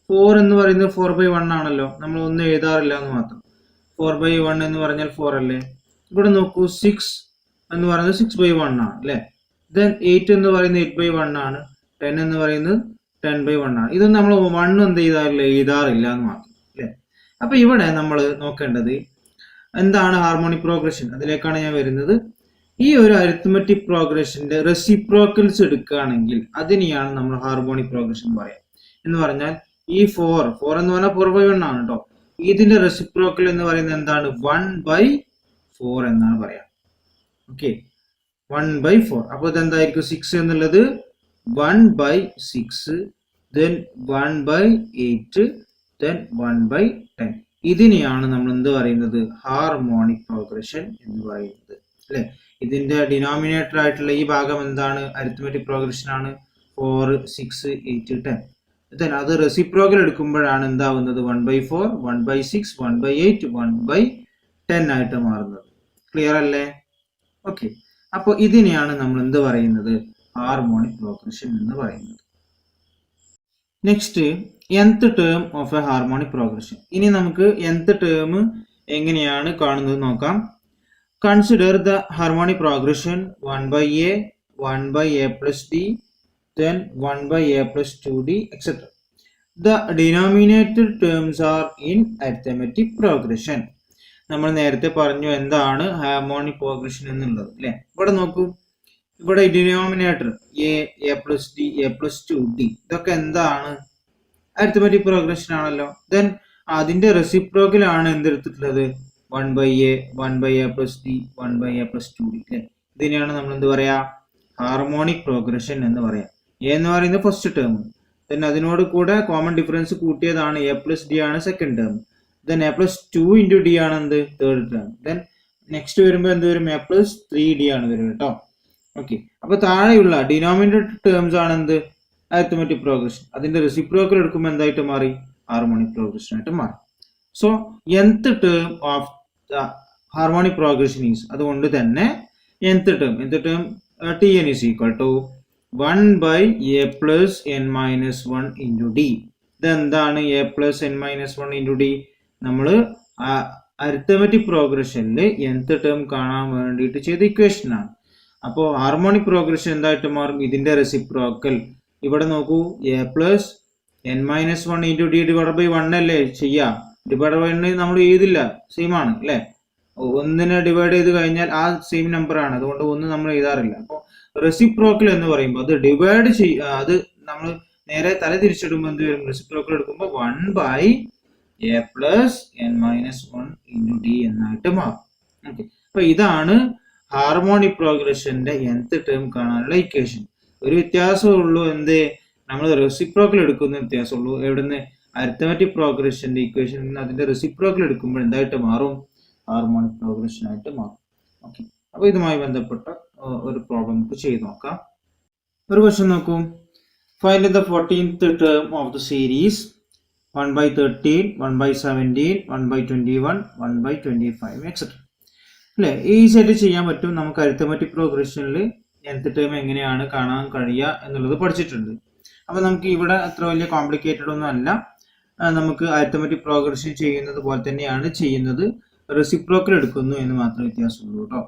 4 എന്ന് പറയുന്നത് 4/1 ആണല്ലോ. നമ്മൾ ഒന്നും എഴുതാറില്ല എന്ന് മാത്രം. 4/1 എന്ന് പറഞ്ഞാൽ 4 അല്ലേ. ഇവിടെ നോക്കൂ, 6 എന്ന് പറയുന്നത് 6/1 ആണ് അല്ലേ. ദെൻ 8 എന്ന് പറയുന്നത് 8/1 ആണ്. 10 എന്ന് പറയുന്നത് 10/1 ആണ്. ഇതൊന്നും നമ്മൾ 1 എന്ത് എഴുതാറില്ല എന്ന് മാത്രം അല്ലേ. അപ്പൊ ഇവിടെ നമ്മൾ നോക്കേണ്ടത് എന്താണ് ഹാർമോണിക് പ്രോഗ്രഷൻ, അതിലേക്കാണ് ഞാൻ വരുന്നത്. ഈ ഒരു അരിത്മെറ്റിക് പ്രോഗ്രഷന്റെ റെസിപ്രോക്കൽസ് എടുക്കുകയാണെങ്കിൽ അതിനെയാണ് നമ്മൾ ഹാർമോണിക് പ്രോഗ്രഷൻ പറയാം. എന്ന് പറഞ്ഞാൽ ഈ 4 എന്ന് പറഞ്ഞാൽ 4/1 ആണ് കേട്ടോ. ഇതിന്റെ റെസിപ്രോക്കൽ എന്ന് പറയുന്നത് എന്താണ്? 1/4 എന്നാണ് പറയാം. ഓക്കെ, 1/4. അപ്പൊ ഇതെന്തായിരിക്കും? 6 എന്നുള്ളത് 1/6, then 1/8, then 1/10. ഇതിനെയാണ് നമ്മൾ എന്ത് പറയുന്നത്? ഹാർമോണിക് പ്രോഗ്രഷൻ എന്ന് പറയുന്നത് അല്ലെ. ഇതിന്റെ ഡിനോമിനേറ്റർ ആയിട്ടുള്ള ഈ ഭാഗം എന്താണ്? അരിത്മെറ്റിക് പ്രോഗ്രഷൻ ആണ്. 4, 6, 8, 10. then അത് റെസിപ്രോക്കൽ എടുക്കുമ്പോഴാണ് എന്താവുന്നത്? 1/4, 1/6, 1/8, 1/10 ആയിട്ട് മാറുന്നത്. ക്ലിയർ അല്ലേ? ഓക്കെ, അപ്പോൾ ഇതിനെയാണ് നമ്മൾ എന്ത് പറയുന്നത്? ഹാർമോണിക് പ്രോഗ്രഷൻ എന്ന് പറയുന്നത്. Next, nth term of A harmonic progression. ഇനി നമുക്ക് nth ടേം എങ്ങനെയാണ് കാണുന്നത് നോക്കാം. Consider the harmonic progression 1/a, 1/a plus d, then 1/a plus 2d, etc. The denominator terms are in arithmetic progression. നമ്മൾ നേരത്തെ പറഞ്ഞു എന്താണ് ഹാർമോണിക് പ്രോഗ്രഷൻ എന്നുള്ളത് അല്ലെ. ഇവിടെ നോക്കൂ, ഇവിടെ denominator a plus d, a plus 2d ഇതൊക്കെ എന്താണ്? അരിത്മെറ്റിക് പ്രോഗ്രഷൻ ആണല്ലോ. ദെൻ അതിന്റെ റെസിപ്രോക്കൽ ആണ് എന്തെടുത്തിട്ടുള്ളത്? 1/a, 1/a plus d, 1/a plus 2d അല്ലെ. ഇതിനെയാണ് നമ്മൾ എന്ത് പറയാ? ഹാർമോണിക് പ്രോഗ്രഷൻ എന്ന് പറയാം. എ എന്ന് പറയുന്നത് ഫസ്റ്റ് ടേം, ദെൻ അതിനോട് കൂടെ കോമൺ ഡിഫറൻസ് കൂട്ടിയതാണ് a plus d ആണ് second term, then a plus 2 into d ആണ് എന്ത്? Third term. ദെൻ നെക്സ്റ്റ് വരുമ്പോൾ എന്ത് വരും? a plus 3d ആണ് വരും കേട്ടോ. ഓക്കെ, അപ്പൊ താഴെയുള്ള ഡിനോമിനേറ്റർ ടേംസ് ആണ് എന്ത്? Arithmetic progression. അതിന്റെ റെസിപ്രോക്കൽ എടുക്കുമ്പോൾ എന്തായിട്ട് മാറി? ഹാർമോണിക് പ്രോഗ്രഷൻ ആയിട്ട് മാറി. So nth term of the harmonic progression is, അതുകൊണ്ട് തന്നെ nth term tn is equal to 1/a plus n minus 1 into d. ഇതെന്താണ്? a plus n minus 1 into d. നമ്മൾ അരിത്മെറ്റിക് പ്രോഗ്രഷനിൽ nth ടേം കാണാൻ വേണ്ടിയിട്ട് ചെയ്ത ഇക്വേഷൻ ആണ്. അപ്പോൾ ഹാർമോണിക് പ്രോഗ്രഷൻ എന്തായിട്ട് മാറും? ഇതിന്റെ റെസിപ്രോക്കൽ ഇവിടെ നോക്കൂ, a plus n minus 1 into d divided by 1 അല്ലേ ചെയ്യാം. ഡിവൈഡ് ബൈ 1 നമ്മൾ എഴുതില്ല, സെയിം ആണ് അല്ലേ. ഒന്നിനെ ഡിവൈഡ് ചെയ്ത് കഴിഞ്ഞാൽ ആ സെയിം നമ്പർ ആണ്, അതുകൊണ്ട് ഒന്ന് നമ്മൾ എഴുതാറില്ല. അപ്പോൾ റെസിപ്രോക്കൽ എന്ന് പറയുമ്പോൾ അത് ഡിവൈഡ് അത് നമ്മൾ നേരെ തല തിരിച്ചിടുമ്പോൾ എന്ത് വരും? റെസിപ്രോക്കൽ എടുക്കുമ്പോൾ 1/a plus n minus 1 into d എന്നായിട്ട് മാറും. ഓക്കെ, അപ്പൊ ഇതാണ് ഹാർമോണിക് പ്രോഗ്രഷന്റെ nth ടേം കാണാനുള്ള ഇക്വേഷൻ. ഒരു വ്യത്യാസമുള്ളൂ, എന്ത്? നമ്മൾ റെസിപ്രോക്കൽ എടുക്കുന്ന വ്യത്യാസമുള്ളൂ. എവിടുന്ന്? അരിത്മെറ്റിക് പ്രോഗ്രഷന്റെ ഇക്വേഷൻ അതിന്റെ റെസിപ്രോക്കൽ എടുക്കുമ്പോൾ എന്തായിട്ട് മാറും? ഹാർമോണിക് പ്രോഗ്രഷൻ ആയിട്ട് മാറും. ഓക്കെ, അപ്പൊ ഇതുമായി ബന്ധപ്പെട്ട ഒരു പ്രോബ്ലം നമുക്ക് ചെയ്ത് നോക്കാം. ഒരു ക്വസ്റ്റ്യൻ നോക്കൂ. Find the 14th term of the series 1/13, 1/17, 1/21, 1/25 etcetera അല്ലെ. ഈസി ആയിട്ട് ചെയ്യാൻ പറ്റും. നമുക്ക് അരിത്മെറ്റിക് പ്രോഗ്രഷനിൽ nth ടേം എങ്ങനെയാണ് കാണാൻ കഴിയുക എന്നുള്ളത് പഠിച്ചിട്ടുണ്ട്. അപ്പൊ നമുക്ക് ഇവിടെ അത്ര വലിയ കോംപ്ലിക്കേറ്റഡ് ഒന്നും അല്ല. നമുക്ക് അരിത്മെറ്റിക് പ്രോഗ്രഷൻ ചെയ്യുന്നത് പോലെ തന്നെയാണ് ചെയ്യുന്നത്. റെസിപ്രോക്കൽ എടുക്കുന്നു എന്ന് മാത്രമേ വ്യത്യാസമുള്ളൂ കേട്ടോ.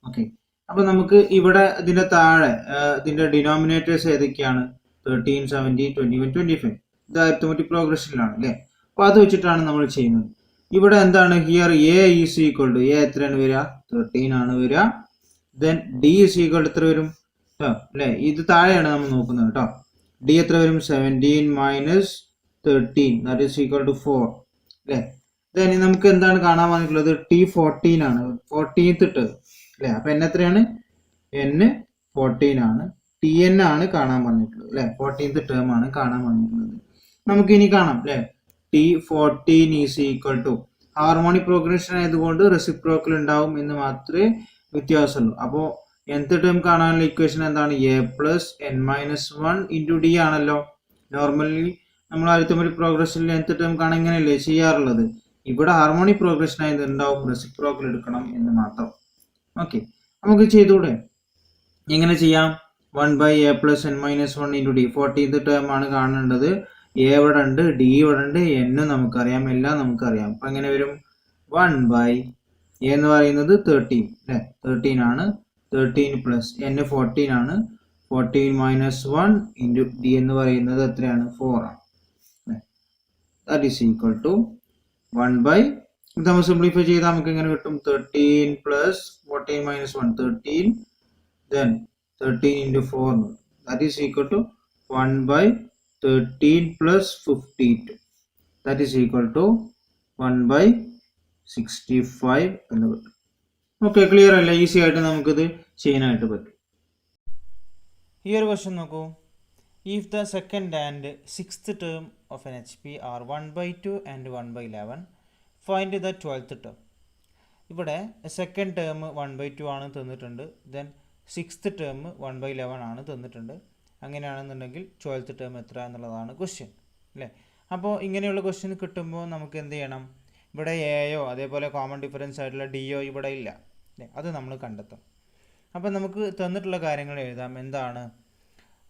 ഓക്കെ, അപ്പൊ നമുക്ക് ഇവിടെ ഇതിന്റെ താഴെ ഇതിന്റെ ഡിനോമിനേറ്റേഴ്സ് ഏതൊക്കെയാണ്? 13, 17, 21, 25. ഇത് അരിത്മെറ്റിക് പ്രോഗ്രഷനിലാണ് അല്ലെ. അപ്പൊ അത് വെച്ചിട്ടാണ് നമ്മൾ ചെയ്യുന്നത്. ഇവിടെ എന്താണ് here A is equal to A എത്രയാണ് വരിക 13 ആണ് വരിക. ദെൻ ഡി ഈസ് ഈക്വൽ ടു എത്ര വരും അല്ലെ, ഇത് താഴെയാണ് നമ്മൾ നോക്കുന്നത് കേട്ടോ. ഡി എത്ര വരും 17 minus 13 that is equal to 4 അല്ലെ. ദെൻ നമുക്ക് എന്താണ് കാണാൻ വന്നിട്ടുള്ളത് ടി 14 ആണ്, 14th ടേം അല്ലെ. അപ്പൊ എൻ എത്രയാണ്, എൻ 14 ആണ്, ടി എൻ ആണ് കാണാൻ പറഞ്ഞിട്ടുള്ളത് അല്ലെ, 14th ടേം ആണ് കാണാൻ പറഞ്ഞിട്ടുള്ളത്. നമുക്ക് ഇനി കാണാം അല്ലെ, T 14 is equal to harmonic progression ആയതുകൊണ്ട് റെസിപ്രോക്കൽ ഉണ്ടാവും എന്ന് മാത്രമേ വ്യത്യാസമുള്ളൂ. അപ്പോൾ nth ടേം കാണാനുള്ള ഇക്വേഷൻ എന്താണ്, A plus N minus 1 into D ആണല്ലോ. നോർമലി നമ്മൾ അരിത്തമെറ്റിക് പ്രോഗ്രഷനിൽ nth ടേം കാണാൻ ഇങ്ങനെയല്ലേ ചെയ്യാറുള്ളത്. ഇവിടെ ഹാർമോണിക് പ്രോഗ്രഷൻ ആയത് ഉണ്ടാവും, റെസിപ്രോക്കൽ എടുക്കണം എന്ന് മാത്രം. ഓക്കെ, നമുക്ക് ചെയ്തൂടെ, എങ്ങനെ ചെയ്യാം, 1 by A plus N minus 1 into D. 14th term ആണ് കാണേണ്ടത്. എ ഇവിടെ ഉണ്ട്, ഡി ഇവിടെ ഉണ്ട്, എന്നും നമുക്കറിയാം, എല്ലാം നമുക്കറിയാം. അപ്പൊ എങ്ങനെ വരും 1 ബൈ എ എന്ന് പറയുന്നത് 13 അല്ലെ, 13 ആണ്, 13 പ്ലസ് എൻ 14 ആണ്, 14 മൈനസ് 1 ഇൻറ്റു ഡി എന്ന് പറയുന്നത് എത്രയാണ് 4 ആണ്. That is equal to 1 by, ഇത് നമ്മൾ സിംപ്ലിഫൈ ചെയ്താൽ നമുക്ക് എങ്ങനെ കിട്ടും, 13 plus 14 minus 1 13, then 13 into 4 that is equal to 1 by 13 plus 52 that is equal to 1 by 65 എന്ന് കിട്ടും. ഓക്കെ, ക്ലിയർ അല്ല, ഈസി ആയിട്ട് നമുക്കിത് ചെയ്യാനായിട്ട് പറ്റും. ഈ ഒരു ക്വസ്റ്റ്യൻ നോക്കൂ, if the second and sixth term of an H P are 1/2 and 1/11 find the 12th term. ഇവിടെ സെക്കൻഡ് ടേം 1/2 ആണ് തന്നിട്ടുണ്ട്, ദെൻ സിക്സ്ത് ടേം 1/11 ആണ് തന്നിട്ടുണ്ട്. അങ്ങനെയാണെന്നുണ്ടെങ്കിൽ 12th ടേം എത്ര എന്നുള്ളതാണ് ക്വസ്റ്റ്യൻ അല്ലേ. അപ്പോൾ ഇങ്ങനെയുള്ള ക്വസ്റ്റ്യൻ കിട്ടുമ്പോൾ നമുക്ക് എന്ത് ചെയ്യണം, ഇവിടെ എയോ അതേപോലെ കോമൺ ഡിഫറൻസ് ആയിട്ടുള്ള ഡിയോ ഇവിടെ ഇല്ല അല്ലേ, അത് നമ്മൾ കണ്ടെത്തും. അപ്പോൾ നമുക്ക് തന്നിട്ടുള്ള കാര്യങ്ങൾ എഴുതാം. എന്താണ്,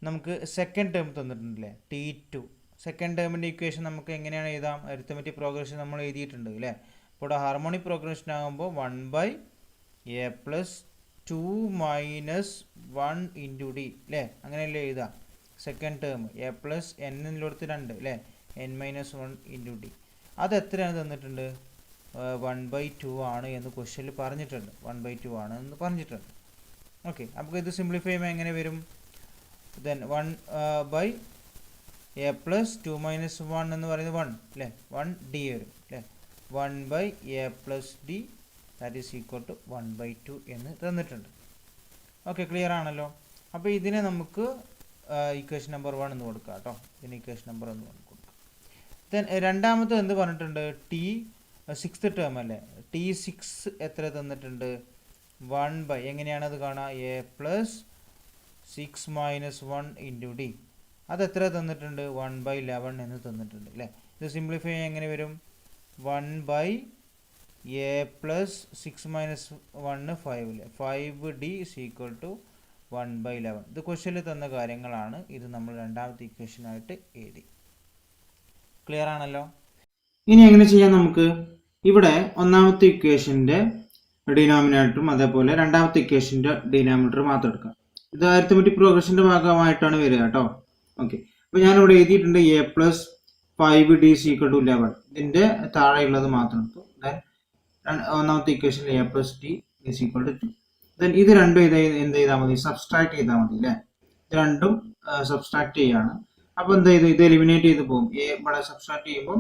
നമുക്ക് സെക്കൻഡ് ടേം തന്നിട്ടുണ്ടല്ലേ T2, സെക്കൻഡ് ടേമിൻ്റെ ഇക്വേഷൻ നമുക്ക് എങ്ങനെയാണ് എഴുതാം, അരിത്തമെറ്റിക് പ്രോഗ്രഷൻ നമ്മൾ എഴുതിയിട്ടുണ്ട് അല്ലേ. അപ്പോൾ ഇവിടെ ഹാർമോണിക് പ്രോഗ്രഷൻ ആകുമ്പോൾ 1 by A plus 2 minus 1 into D അല്ലേ, അങ്ങനെയല്ലേ എഴുതാം. സെക്കൻഡ് ടേം എ പ്ലസ് എന്നിലോടത്ത് 2 അല്ലേ, എൻ മൈനസ് 1 ഇൻറ്റു ഡി. അത് എത്രയാണ് തന്നിട്ടുണ്ട്, 1/2 ആണ് എന്ന് ക്വസ്റ്റ്യനിൽ പറഞ്ഞിട്ടുണ്ട്, 1/2 ആണ് എന്ന് പറഞ്ഞിട്ടുണ്ട്. ഓക്കെ, അപ്പോൾ ഇത് സിംപ്ലിഫൈ ചെയ്യുമ്പോൾ എങ്ങനെ വരും, then 1 by A plus 2 minus 1 എന്ന് പറയുന്നത് 1 അല്ലേ, 1 ഡി വരും അല്ലേ, 1 by A plus D that is equal to 1/2 എന്ന് തന്നിട്ടുണ്ട്. ഓക്കെ, ക്ലിയർ ആണല്ലോ. അപ്പോൾ ഇതിനെ നമുക്ക് ഇക്വേഷൻ നമ്പർ 1 എന്ന് കൊടുക്കാം കേട്ടോ, ഇതിന് ഇക്വേഷൻ നമ്പർ 1 കൊടുക്കാം. ദെൻ രണ്ടാമത്തെ എന്ത് പറഞ്ഞിട്ടുണ്ട്, ടി 6th ടേം അല്ലേ, T6 എത്ര തന്നിട്ടുണ്ട്, 1 ബൈ എങ്ങനെയാണ് അത് കാണുക, A plus 6 minus 1 into D. അത് എത്ര തന്നിട്ടുണ്ട്, 1/11 എന്ന് തന്നിട്ടുണ്ട് അല്ലേ. ഇത് സിംപ്ലിഫൈ എങ്ങനെ വരും, 1 ബൈ എ പ്ലസ് 6 മൈനസ് 1 5 അല്ലേ, 5d is equal to 1/11. ഇത് ക്വസ്റ്റ്യനിൽ തന്ന കാര്യങ്ങളാണ്, ഇത് നമ്മൾ രണ്ടാമത്തെ ഇക്വേഷനായിട്ട് എഴുതി. ക്ലിയർ ആണല്ലോ. ഇനി എങ്ങനെ ചെയ്യാം, നമുക്ക് ഇവിടെ ഒന്നാമത്തെ ഇക്വേഷൻ്റെ ഡിനോമിനേറ്ററും അതേപോലെ രണ്ടാമത്തെ ഇക്വേഷൻ്റെ ഡിനോമിനേറ്റർ മാത്രം എടുക്കാം. ഇത് അരിത്തമെറ്റിക് പ്രോഗ്രഷൻ്റെ ഭാഗമായിട്ടാണ് വരിക കേട്ടോ. ഓക്കെ, അപ്പോൾ ഞാനിവിടെ എഴുതിയിട്ടുണ്ട് A plus 5d is equal to 11, ഇതിൻ്റെ താഴെയുള്ളത് മാത്രം എടുത്തു. ദെൻ ഒന്നാമത്തെ equation A plus T is equal to 2. ദെൻ ഇത് രണ്ടും എന്ത് ചെയ്താൽ മതി, സബ്സ്ട്രാക്ട് ചെയ്താൽ മതി അല്ലേ. ഇത് രണ്ടും സബ്സ്ട്രാക്ട് ചെയ്യാണ്. അപ്പോൾ എന്ത് ചെയ്തു, ഇത് എലിമിനേറ്റ് ചെയ്ത് പോകും. എ ഇവിടെ സബ്സ്ട്രാക്ട് ചെയ്യുമ്പോൾ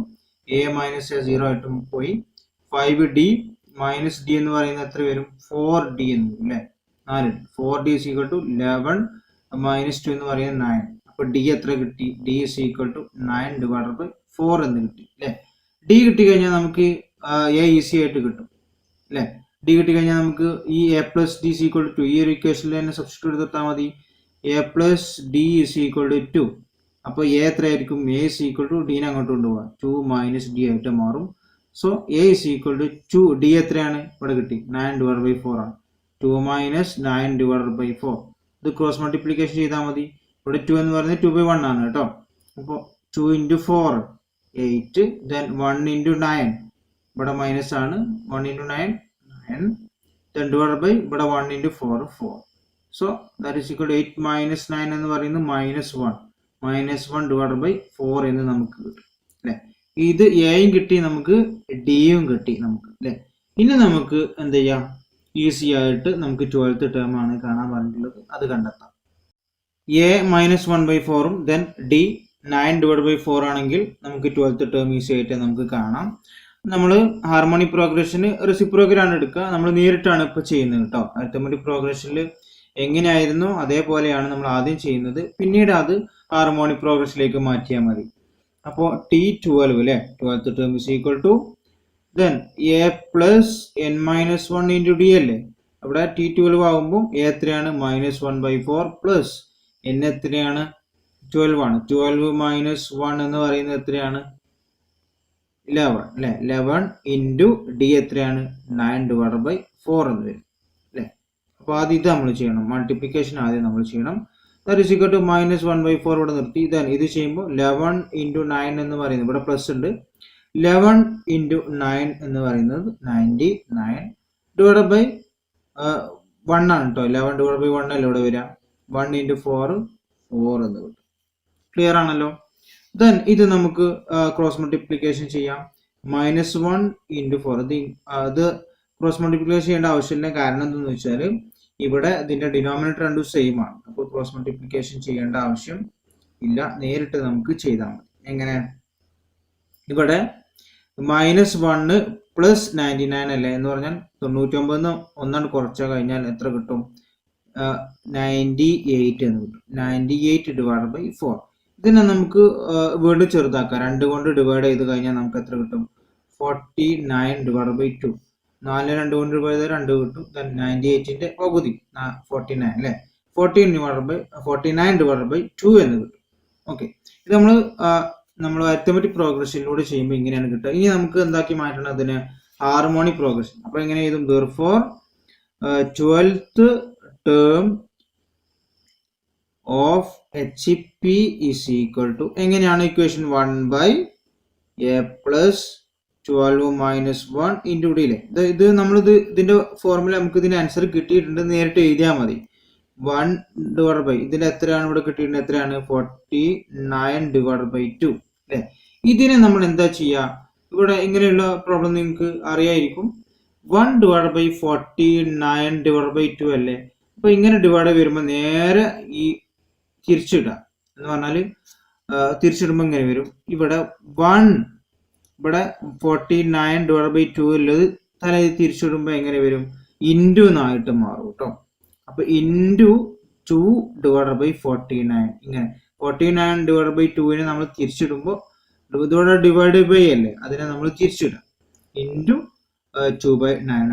എ മൈനസ് എ 0 ആയിട്ട് പോയി, 5d മൈനസ് ഡി എന്ന് പറയുന്നത് എത്ര വരും, 4d എന്ന് വരും അല്ലേ, 4. 4d is equal to 11 minus 2 എന്ന് പറയുന്നത് 9. അപ്പോൾ ഡി എത്ര കിട്ടി, D is equal to 9 divided by 4 എന്ന് കിട്ടി അല്ലേ. ഡി കിട്ടിക്കഴിഞ്ഞാൽ നമുക്ക് എ ഈസി ആയിട്ട് കിട്ടും അല്ലേ. ഡി കിട്ടിക്കഴിഞ്ഞാൽ നമുക്ക് ഈ A plus D is equal to 2 ഈ ഒരു ഇക്വേഷനിൽ തന്നെ സബ്സ്റ്റിറ്റ്യൂട്ട് എടുത്താൽ മതി. A plus D is equal to 2. അപ്പോൾ എ എത്രയായിരിക്കും, എ is equal to ഡീനെ അങ്ങോട്ട് കൊണ്ടുപോകാം, 2 മൈനസ് ഡി ആയിട്ട് മാറും. So A is equal to 2, D എത്രയാണ് ഇവിടെ കിട്ടി, 9 divided by 4 ആണ്. 2 മൈനസ് 9 divided by 4, ഇത് ക്രോസ് മൾട്ടിപ്ലിക്കേഷൻ ചെയ്താൽ മതി. ഇവിടെ 2 എന്ന് പറയുന്നത് 2/1 ആണ് കേട്ടോ. അപ്പോൾ 2 into 4 8, then 1 into 9 ഇവിടെ മൈനസ് ആണ്, 1 into 9 9, then divided by ഇവിടെ 1 into 4 4. So that is equal to 8 minus 9 എന്ന് പറയുന്നത് -1 divided by 4 എന്ന് നമുക്ക് കിട്ടും അല്ലേ. ഇത് എയും കിട്ടി, നമുക്ക് ഡിയും കിട്ടി നമുക്ക് അല്ലേ. ഇനി നമുക്ക് എന്ത് ചെയ്യാം, ഈസി ആയിട്ട് നമുക്ക് 12th ടേം ആണ് കാണാൻ പറഞ്ഞിട്ടുള്ളത്, അത് കണ്ടെത്താം. എ -1/4 ദെൻ ഡി 9/4 ആണെങ്കിൽ നമുക്ക് 12th ടേം ഈസി ആയിട്ട് നമുക്ക് കാണാം. നമ്മൾ ഹാർമോണിക് പ്രോഗ്രഷന് റെസിപ്രോക്കലാണ് എടുക്കുക, നമ്മൾ നേരിട്ടാണ് ഇപ്പോൾ ചെയ്യുന്നത് കേട്ടോ. അരിത്തമെറ്റിക് പ്രോഗ്രഷനിൽ എങ്ങനെയായിരുന്നു അതേപോലെയാണ് നമ്മൾ ആദ്യം ചെയ്യുന്നത്, പിന്നീട് അത് ഹാർമോണിക് പ്രോഗ്രഷനിലേക്ക് മാറ്റിയാൽ മതി. അപ്പോൾ T12 അല്ലേ, 12th term is equal two then A plus n - 1 into D അല്ലേ. അവിടെ T12 ആകുമ്പോൾ എ എത്രയാണ്, -1/4 പ്ലസ് n എത്രയാണ്, 12 ആണ്. 12 - 1 എന്ന് പറയുന്നത് എത്രയാണ്, 11 അല്ലേ. 11 ഇൻറ്റു ഡി എത്രയാണ്, 9/4 എന്ന് വരും അല്ലേ. അപ്പോൾ ആദ്യം ഇത് നമ്മൾ ചെയ്യണം, മൾട്ടിപ്ലിക്കേഷൻ ആദ്യം നമ്മൾ ചെയ്യണം. ദാറ്റ് ഈസ് ഈക്വൽ ടു -1/4 ഇവിടെ നിർത്തി. ദെൻ ഇത് ചെയ്യുമ്പോൾ 11 ഇൻറ്റു 9 എന്ന് പറയുന്നത് ഇവിടെ പ്ലസ് ഉണ്ട്, 11 ഇൻറ്റു 9 എന്ന് പറയുന്നത് 99 ഡിവൈഡ് ബൈ 1 ആണ് കേട്ടോ. 11/1 അല്ലേ ഇവിടെ വരിക. 1 ഇൻറ്റു 4 4 എന്ന് കിട്ടും. ക്ലിയർ ആണല്ലോ. ദെൻ ഇത് നമുക്ക് ക്രോസ് മൾട്ടിപ്ലിക്കേഷൻ ചെയ്യാം. -1 ഇൻറ്റു 4 അത് ക്രോസ് മൾട്ടിപ്ലിക്കേഷൻ ചെയ്യേണ്ട ആവശ്യമില്ല. കാരണം എന്താണെന്ന് വെച്ചാൽ ഇവിടെ ഇതിന്റെ ഡിനോമിനേറ്റർ രണ്ടും സെയിം ആണ്. അപ്പോൾ ക്രോസ് മൾട്ടിപ്ലിക്കേഷൻ ചെയ്യേണ്ട ആവശ്യം ഇല്ല, നേരിട്ട് നമുക്ക് ചെയ്താൽ മതി. എങ്ങനെ, ഇവിടെ -1 പ്ലസ് 99 അല്ലേ എന്ന് പറഞ്ഞാൽ 99 ഒന്നാണ് കുറച്ചാൽ കഴിഞ്ഞാൽ എത്ര കിട്ടും, 98 എന്ന് കിട്ടും. 98 ഡിവൈഡ് ബൈ 4. ഇതിനെ നമുക്ക് വീണ്ടും ചെറുതാക്കാം, 2 കൊണ്ട് ഡിവൈഡ് ചെയ്ത് കഴിഞ്ഞാൽ നമുക്ക് എത്ര കിട്ടും, 49 ഡിവൈഡ് ബൈ 2. 4 2 കൊണ്ട് ഡിവൈഡ് ചെയ്താൽ 2 കിട്ടും. 98ന്റെ പകുതി 49 അല്ലേ. 49 ഡിവൈഡ് ബൈ 2 എന്ന് കിട്ടും. ഓക്കെ, ഇത് നമ്മൾ അരിത്തമെറ്റിക് പ്രോഗ്രഷനിലൂടെ ചെയ്യുമ്പോൾ ഇങ്ങനെയാണ് കിട്ടുക. ഇനി നമുക്ക് എന്താക്കി മാറ്റണം അതിന്, ഹാർമോണിക് പ്രോഗ്രഷൻ. അപ്പോൾ എങ്ങനെ എഴുതും, therefore 12th term of HP is equal to, എങ്ങനെയാണ് equation, 1/a plus 12 - 1 into D അല്ലേ. ഇത് ഇതിന്റെ ഫോർമുല നമുക്ക് ഇതിന്റെ ആൻസർ കിട്ടിയിട്ടുണ്ട്, നേരിട്ട് എഴുതിയാൽ മതി. 1 ഡിവൈഡ് ബൈ ഇതിന്റെ എത്രയാണ് ഇവിടെ കിട്ടിയിട്ടുണ്ട്, എത്രയാണ്, 49 ഡിവൈഡ് ബൈ 2 അല്ലേ. ഇതിനെ നമ്മൾ എന്താ ചെയ്യുക, ഇവിടെ ഇങ്ങനെയുള്ള പ്രോബ്ലം നിങ്ങൾക്ക് അറിയായിരിക്കും. 1 ഡിവൈഡ് ബൈ 49 ഡിവൈഡ് ബൈ 2 അല്ലേ. അപ്പൊ ഇങ്ങനെ ഡിവൈഡ് വരുമ്പോൾ നേരെ ഈ തിരിച്ചിടുക എന്ന് പറഞ്ഞാൽ തിരിച്ചിടുമ്പോൾ ഇങ്ങനെ വരും. ഇവിടെ 49 ഡിവൈഡ് ബൈ 2 ഉള്ളത് തല തിരിച്ചിടുമ്പോൾ എങ്ങനെ വരും, ഇൻറ്റു എന്നായിട്ട് മാറും കേട്ടോ. അപ്പൊ ഇൻറ്റു 2 ഡിവൈഡ് ബൈ 49 ഇങ്ങനെ. 49 ഡിവൈഡ് ബൈ 2നെ നമ്മൾ തിരിച്ചിടുമ്പോൾ ഇതോടെ ഡിവൈഡ് ബൈ അല്ലേ, അതിനെ നമ്മൾ തിരിച്ചിടാം, ഇൻറ്റു 2/9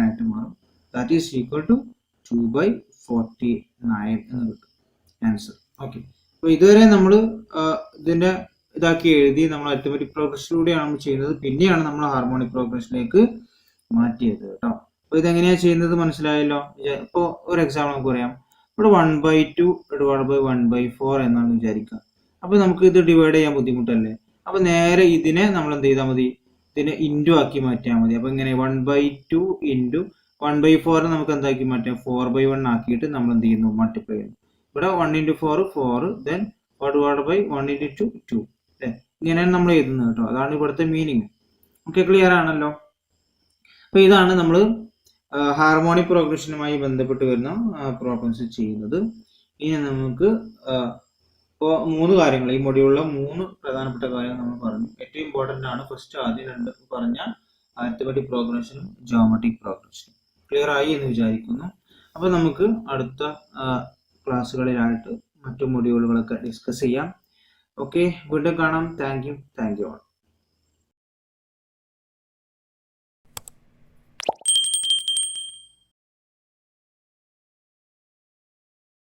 ആയിട്ട് മാറും. ദാറ്റ് ഈസ് ഈക്വൽ ടു 2/49 എന്ന് കിട്ടും ആൻസർ. ഓക്കെ, അപ്പൊ ഇതുവരെ നമ്മൾ ഇതിന്റെ ഇതാക്കി എഴുതി നമ്മൾ അരിത്തമെറ്റിക് പ്രോഗ്രഷനിലൂടെയാണ് നമ്മൾ ചെയ്യുന്നത്, പിന്നെയാണ് നമ്മൾ ഹാർമോണിക് പ്രോഗ്രഷനിലേക്ക് മാറ്റിയത് കേട്ടോ. അപ്പൊ ഇതെങ്ങനെയാണ് ചെയ്യുന്നത് മനസ്സിലായല്ലോ. ഇപ്പോൾ ഒരു എക്സാമ്പിൾ നമുക്ക് പറയാം. ഇവിടെ 1/2 ഡിവൈഡ് ബൈ 1/4 എന്നാണ് വിചാരിക്കുക. അപ്പൊ നമുക്ക് ഇത് ഡിവൈഡ് ചെയ്യാൻ ബുദ്ധിമുട്ടല്ലേ. അപ്പൊ നേരെ ഇതിനെ നമ്മൾ എന്ത് ചെയ്താൽ മതി, ഇതിനെ ഇൻറ്റു ആക്കി മാറ്റിയാൽ മതി. അപ്പൊ ഇങ്ങനെ 1/2 ഇൻറ്റു 1/4 നമുക്ക് എന്താക്കി മാറ്റാം, 4/1 ആക്കിയിട്ട് നമ്മൾ എന്ത് ചെയ്യുന്നു, മൾട്ടിപ്ലൈ ചെയ്യുന്നു. ഇവിടെ 1 into 4 4, then divide by 1 into 2 2 അല്ലേ. ഇങ്ങനെയാണ് നമ്മൾ എഴുതുന്നത് കേട്ടോ. അതാണ് ഇവിടുത്തെ മീനിങ്. ഓക്കെ, ക്ലിയർ ആണല്ലോ. അപ്പൊ ഇതാണ് നമ്മൾ ഹാർമോണിക് പ്രോഗ്രഷനുമായി ബന്ധപ്പെട്ട് വരുന്ന പ്രോബ്ലംസ് ചെയ്യുന്നത്. ഇനി നമുക്ക് ഇപ്പോൾ 3 കാര്യങ്ങൾ, ഈ മൊഡ്യൂളിലെ 3 പ്രധാനപ്പെട്ട കാര്യങ്ങൾ നമ്മൾ പറഞ്ഞു. ഏറ്റവും ഇമ്പോർട്ടൻ്റ് ആണ് ഫസ്റ്റ് ആദ്യം 2 പറഞ്ഞ അരിത്തമെറ്റിക് പ്രോഗ്രഷനും ജോമെട്രിക് പ്രോഗ്രഷനും. ക്ലിയർ ആയി എന്ന് വിചാരിക്കുന്നു. അപ്പോൾ നമുക്ക് അടുത്ത ക്ലാസ്സുകളിലായിട്ട് മറ്റു മൊഡ്യൂളുകളൊക്കെ ഡിസ്കസ് ചെയ്യാം. ഓക്കെ, വീണ്ടും കാണാം. Thank you all.